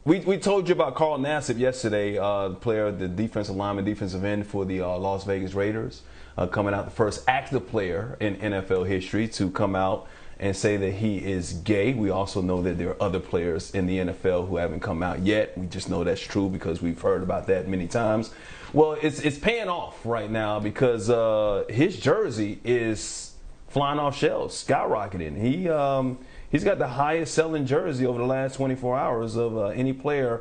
We told you about Carl Nassib yesterday, player, the defensive lineman, defensive end for the Las Vegas Raiders, coming out, the first active player in NFL history to come out and say that he is gay. We also know that there are other players in the NFL who haven't come out yet. We just know that's true because we've heard about that many times. Well, it's paying off right now because his jersey is flying off shelves, skyrocketing. He's got the highest selling jersey over the last 24 hours of any player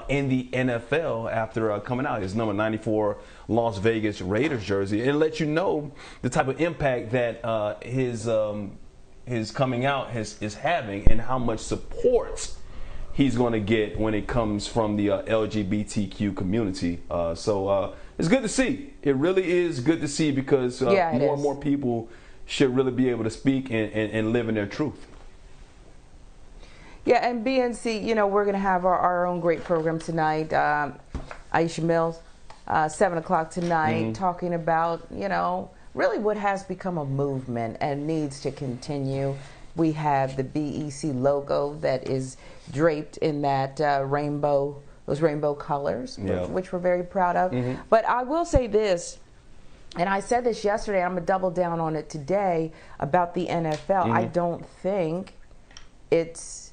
in the NFL after coming out. His number 94 Las Vegas Raiders jersey. And it lets you know the type of impact that his coming out is having and how much support he's going to get when it comes from the LGBTQ community. So it's good to see. It really is good to see because more and more people should really be able to speak and live in their truth. Yeah, and BNC, you know, we're going to have our own great program tonight. Aisha Mills, 7 o'clock tonight, talking about, you know, really what has become a movement and needs to continue. We have the BEC logo that is draped in that those rainbow colors, which we're very proud of. But I will say this, and I said this yesterday, I'm going to double down on it today about the NFL. I don't think it's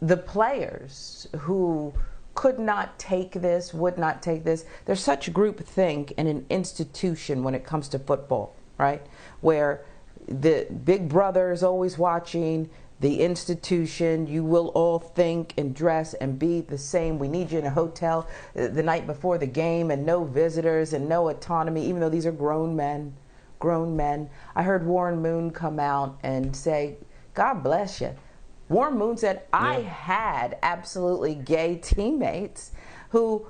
the players who could not take this, would not take this. There's such groupthink in an institution when it comes to football, right? Where the big brother is always watching the institution. You will all think and dress and be the same. We need you in a hotel the night before the game and no visitors and no autonomy, even though these are grown men. I heard Warren Moon come out and say, God bless you. Warren Moon said, I had absolutely gay teammates who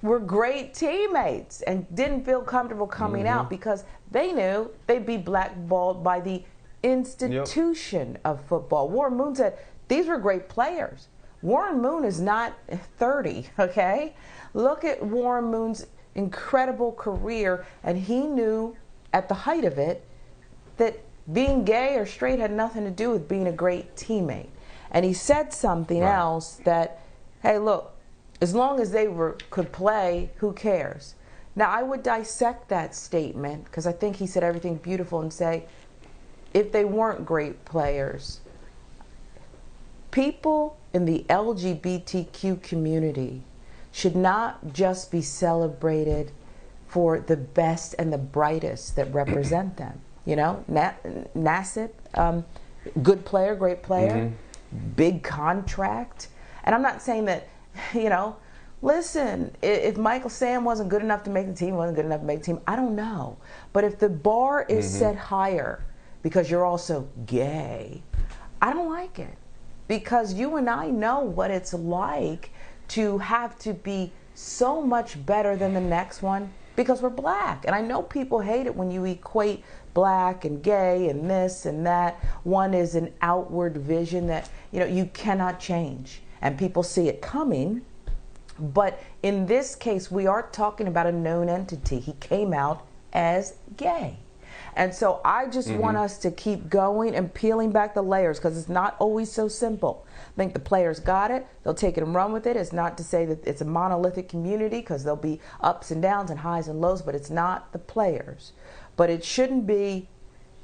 were great teammates and didn't feel comfortable coming out because they knew they'd be blackballed by the institution of football. Warren Moon said, these were great players. Warren Moon is not 30, okay? Look at Warren Moon's incredible career, and he knew at the height of it that being gay or straight had nothing to do with being a great teammate. And he said something else that, hey, look, as long as they could play, who cares? Now, I would dissect that statement because I think he said everything beautiful and say, if they weren't great players, people in the LGBTQ community should not just be celebrated for the best and the brightest that represent them. You know, Nassib, good player, great player, big contract. And I'm not saying that, you know, listen, if Michael Sam wasn't good enough to make the team, wasn't good enough to make the team, I don't know. But if the bar is set higher because you're also gay, I don't like it. Because you and I know what it's like to have to be so much better than the next one because we're black. And I know people hate it when you equate black and gay and this and that. One is an outward vision that, you know, you cannot change. And people see it coming. But in this case, we are talking about a known entity. He came out as gay. And so I just want us to keep going and peeling back the layers because it's not always so simple. I think the players got it. They'll take it and run with it. It's not to say that it's a monolithic community because there'll be ups and downs and highs and lows, but it's not the players. But it shouldn't be,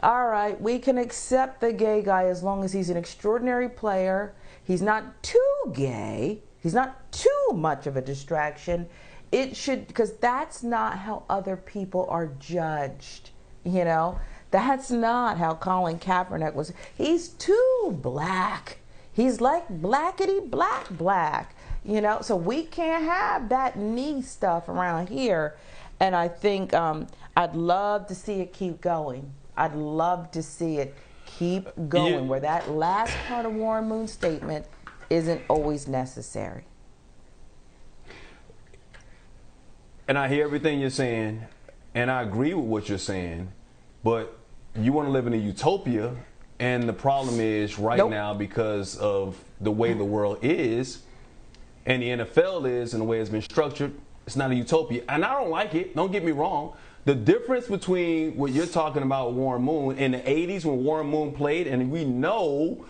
all right, we can accept the gay guy as long as he's an extraordinary player. He's not too gay. He's not too much of a distraction. It should, because that's not how other people are judged. You know, that's not how Colin Kaepernick was. He's too black. He's like blackety black. You know, so we can't have that knee stuff around here. And I think I'd love to see it keep going. I'd love to see it keep going where that last part of Warren Moon's statement isn't always necessary. And I hear everything you're saying, and I agree with what you're saying, but you want to live in a utopia, and the problem is now because of the way the world is, and the NFL is, and the way it's been structured, it's not a utopia. And I don't like it, don't get me wrong. The difference between what you're talking about, Warren Moon, in the 80s when Warren Moon played, and we know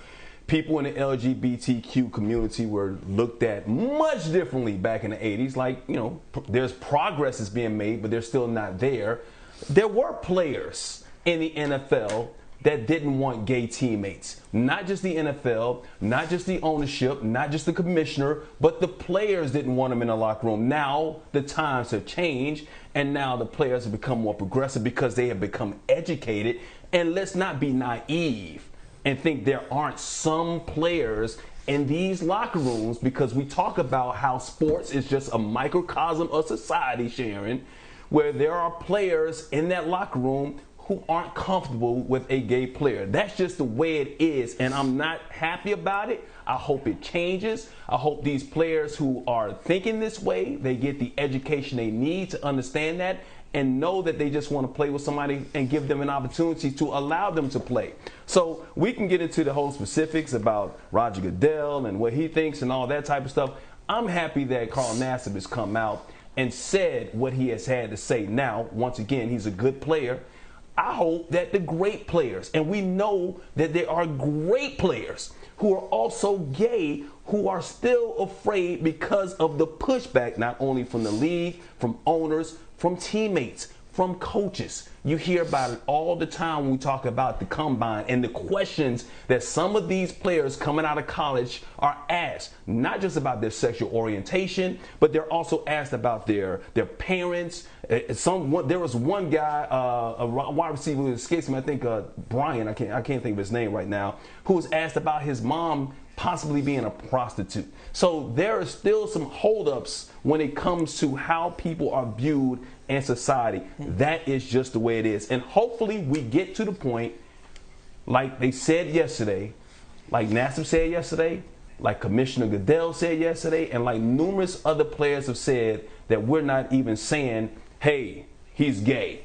people in the LGBTQ community were looked at much differently back in the 80s. Like, you know, there's progress is being made, but they're still not there. There were players in the NFL that didn't want gay teammates. Not just the NFL, not just the ownership, not just the commissioner, but the players didn't want them in the locker room. Now the times have changed, and now the players have become more progressive because they have become educated. And let's not be naive and think there aren't some players in these locker rooms, because we talk about how sports is just a microcosm of society, Sharon, where there are players in that locker room who aren't comfortable with a gay player. That's just the way it is, and I'm not happy about it. I hope it changes. I hope these players who are thinking this way, they get the education they need to understand that and know that they just want to play with somebody and give them an opportunity to allow them to play. So we can get into the whole specifics about Roger Goodell and what he thinks and all that type of stuff. I'm happy that Carl Nassib has come out and said what he has had to say. Now, once again, he's a good player. I hope that the great players, and we know that there are great players who are also gay, who are still afraid because of the pushback, not only from the league, from owners, from teammates, from coaches. You hear about it all the time when we talk about the combine and the questions that some of these players coming out of college are asked, not just about their sexual orientation, but they're also asked about their parents. There was one guy, a wide receiver who escapes me, I think Brian, I can't think of his name right now, who was asked about his mom possibly being a prostitute. So there are still some holdups when it comes to how people are viewed in society. That is just the way it is. And hopefully we get to the point, like they said yesterday, like Nassib said yesterday, like Commissioner Goodell said yesterday, and like numerous other players have said, that we're not even saying, hey, he's gay.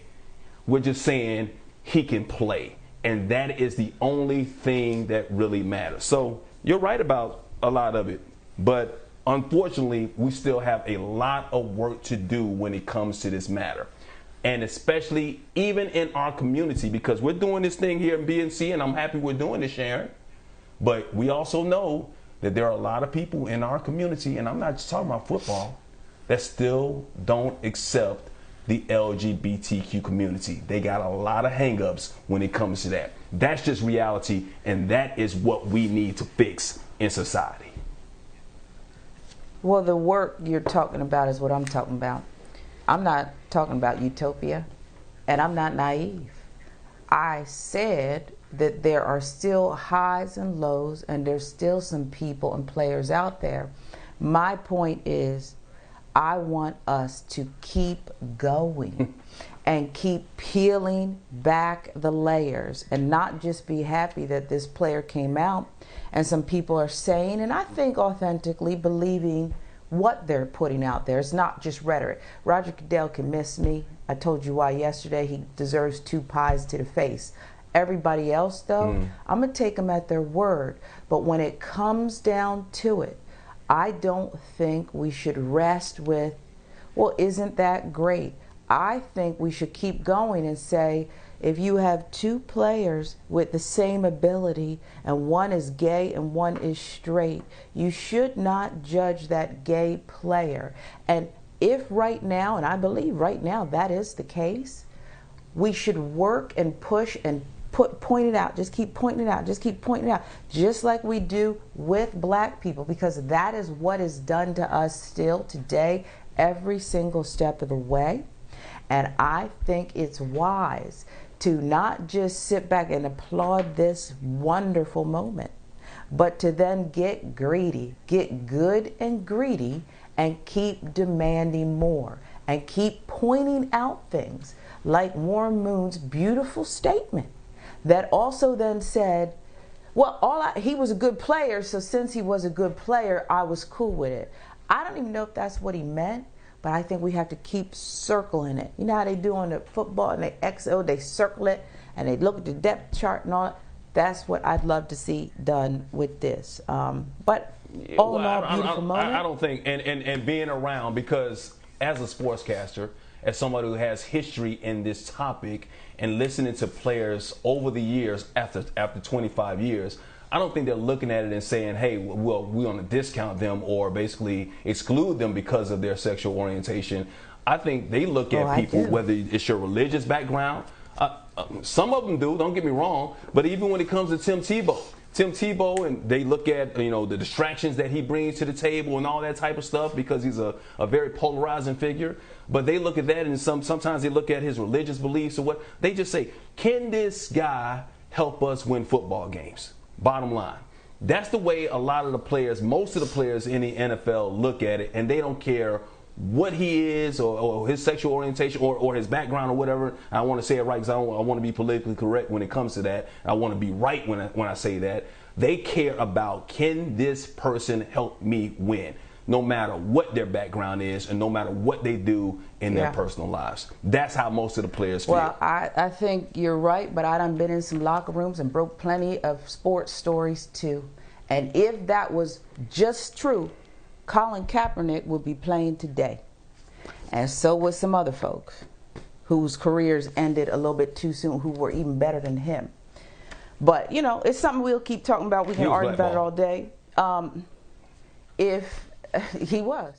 We're just saying he can play. And that is the only thing that really matters. So you're right about a lot of it, but unfortunately, we still have a lot of work to do when it comes to this matter. And especially even in our community, because we're doing this thing here in BNC, and I'm happy we're doing this, Sharon. But we also know that there are a lot of people in our community, and I'm not just talking about football, that still don't accept the LGBTQ community. They got a lot of hang-ups when it comes to that. That's just reality, and that is what we need to fix in society. Well, the work you're talking about is what I'm talking about. I'm not talking about utopia, and I'm not naive. I said that there are still highs and lows, and there's still some people and players out there. My point is, I want us to keep going and keep peeling back the layers and not just be happy that this player came out and some people are saying, and I think authentically believing what they're putting out there. It's not just rhetoric. Roger Goodell can miss me. I told you why yesterday. He deserves 2 pies to the face. Everybody else, though, I'm going to take them at their word. But when it comes down to it, I don't think we should rest with, well, isn't that great? I think we should keep going and say, if you have 2 players with the same ability and one is gay and one is straight, you should not judge that gay player. And if right now, and I believe right now that is the case, we should work and push and point it out, just keep pointing it out, just keep pointing it out, just like we do with black people, because that is what is done to us still today, every single step of the way. And I think it's wise to not just sit back and applaud this wonderful moment, but to then get greedy, get good and greedy, and keep demanding more, and keep pointing out things like Warren Moon's beautiful statement that also then said, well, he was a good player, so since he was a good player, I was cool with it. I don't even know if that's what he meant, but I think we have to keep circling it. You know how they do on the football and they XO, they circle it and they look at the depth chart and all that. That's what I'd love to see done with this. But all in all, beautiful moment. I don't think, and being around, because as a sportscaster, as somebody who has history in this topic and listening to players over the years, after 25 years, I don't think they're looking at it and saying, hey, well, we want to discount them or basically exclude them because of their sexual orientation. I think they look at people, whether it's your religious background. Some of them do, don't get me wrong, but even when it comes to Tim Tebow, and they look at, you know, the distractions that he brings to the table and all that type of stuff because he's a very polarizing figure. But they look at that, and sometimes they look at his religious beliefs or what. They just say, can this guy help us win football games? Bottom line. That's the way a lot of the players, most of the players in the NFL look at it, and they don't care what he is or his sexual orientation or his background or whatever. I want to say it right because I want to be politically correct when it comes to that. I want to be right when I say that. They care about, can this person help me win? No matter what their background is and no matter what they do in their personal lives. That's how most of the players feel. Well, I think you're right, but I done been in some locker rooms and broke plenty of sports stories too. And if that was just true, Colin Kaepernick would be playing today. And so would some other folks whose careers ended a little bit too soon, who were even better than him. But, you know, it's something we'll keep talking about. We can argue about it all day. If he was.